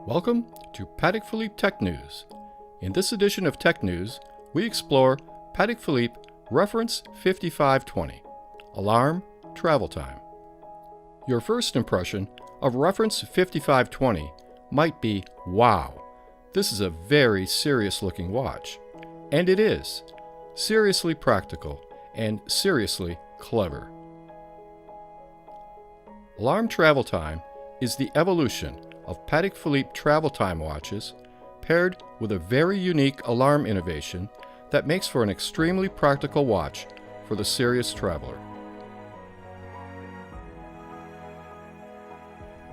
Welcome to Patek Philippe Tech News. In this edition of Tech News, we explore Patek Philippe Reference 5520, Alarm Travel Time. Your first impression of Reference 5520 might be, wow, this is a very serious looking watch. And it is. Seriously practical and seriously clever. Alarm Travel Time is the evolution of Patek Philippe travel time watches paired with a very unique alarm innovation that makes for an extremely practical watch for the serious traveler.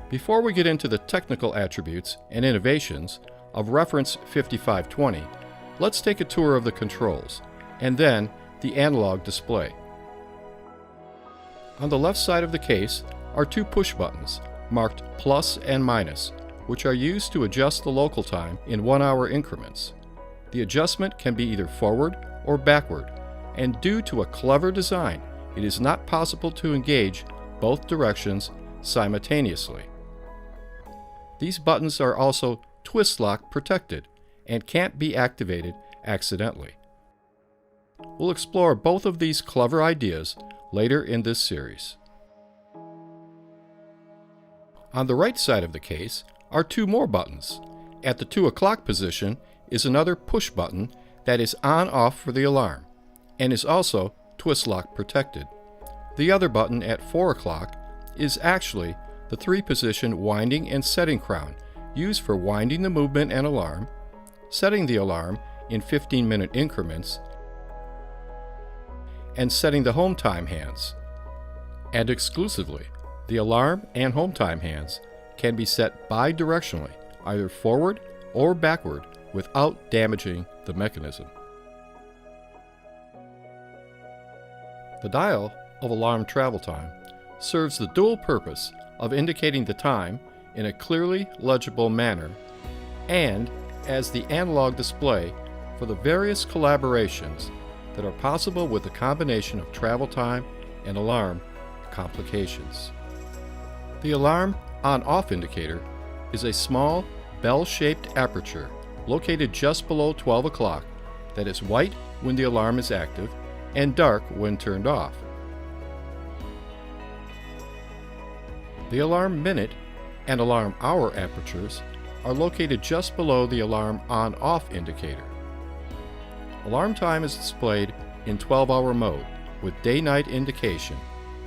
Before we get into the technical attributes and innovations of Reference 5520, let's take a tour of the controls and then the analog display. On the left side of the case are two push buttons marked plus and minus, which are used to adjust the local time in 1-hour increments. The adjustment can be either forward or backward, and due to a clever design, it is not possible to engage both directions simultaneously. These buttons are also twist lock protected and can't be activated accidentally. We'll explore both of these clever ideas later in this series. On the right side of the case are two more buttons. At the 2 o'clock position is another push button that is on-off for the alarm and is also twist lock protected. The other button at 4 o'clock is actually the 3-position winding and setting crown used for winding the movement and alarm, setting the alarm in 15-minute increments, and setting the home time hands. And exclusively, the alarm and home time hands can be set bidirectionally, either forward or backward, without damaging the mechanism. The dial of alarm travel time serves the dual purpose of indicating the time in a clearly legible manner and as the analog display for the various collaborations that are possible with the combination of travel time and alarm complications. The alarm on-off indicator is a small bell-shaped aperture located just below 12 o'clock that is white when the alarm is active and dark when turned off. The alarm minute and alarm hour apertures are located just below the alarm on-off indicator. Alarm time is displayed in 12-hour mode with day-night indication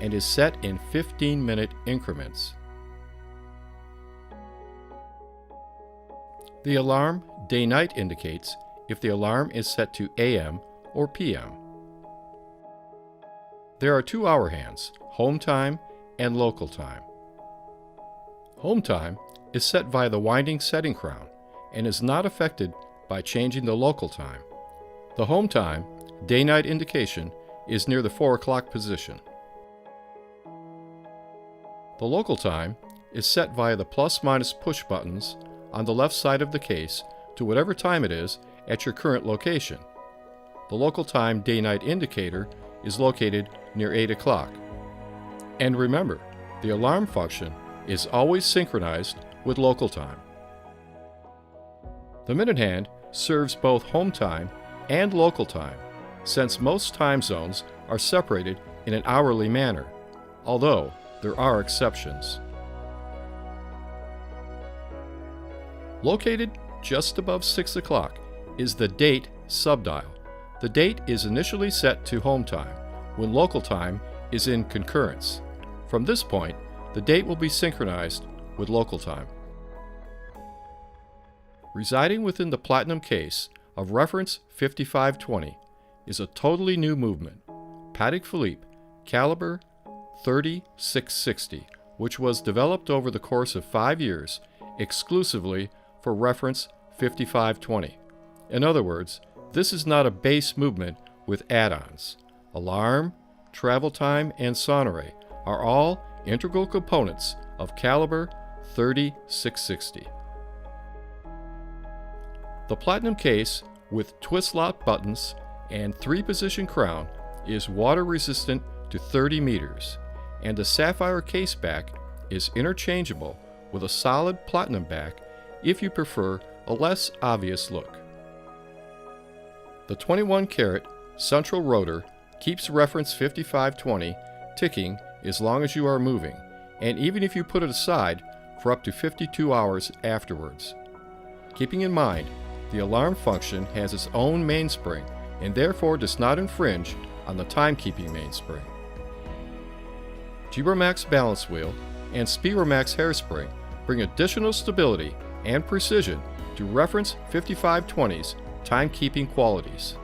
and is set in 15-minute increments. The alarm day-night indicates if the alarm is set to AM or PM. There are 2 hour hands, home time and local time. Home time is set via the winding setting crown and is not affected by changing the local time. The home time day-night indication is near the 4 o'clock position. The local time is set via the plus-minus push buttons on the left side of the case to whatever time it is at your current location. The local time day-night indicator is located near 8 o'clock. And remember, the alarm function is always synchronized with local time. The minute hand serves both home time and local time, since most time zones are separated in an hourly manner, although there are exceptions. Located just above 6 o'clock is the date subdial. The date is initially set to home time when local time is in concurrence. From this point, the date will be synchronized with local time. Residing within the platinum case of Reference 5520 is a totally new movement, Patek Philippe Caliber 30-660, which was developed over the course of 5 years exclusively for Reference 5520. In other words, this is not a base movement with add-ons. Alarm, travel time, and sonnerie are all integral components of Caliber 30-660. The platinum case with twist lock buttons and 3-position crown is water resistant to 30 meters, and the sapphire case back is interchangeable with a solid platinum back if you prefer a less obvious look. The 21-karat central rotor keeps reference 5520 ticking as long as you are moving, and even if you put it aside for up to 52 hours afterwards. Keeping in mind, the alarm function has its own mainspring and therefore does not infringe on the timekeeping mainspring. GBRMAX balance wheel and SpeedRMAX hairspring bring additional stability and precision to reference 5520's timekeeping qualities.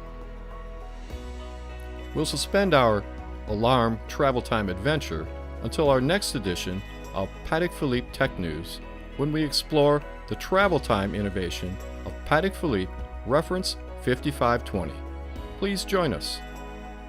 We'll suspend our alarm travel time adventure until our next edition of Patek Philippe TechNews, when we explore the travel time innovation of Patek Philippe reference 5520. Please join us.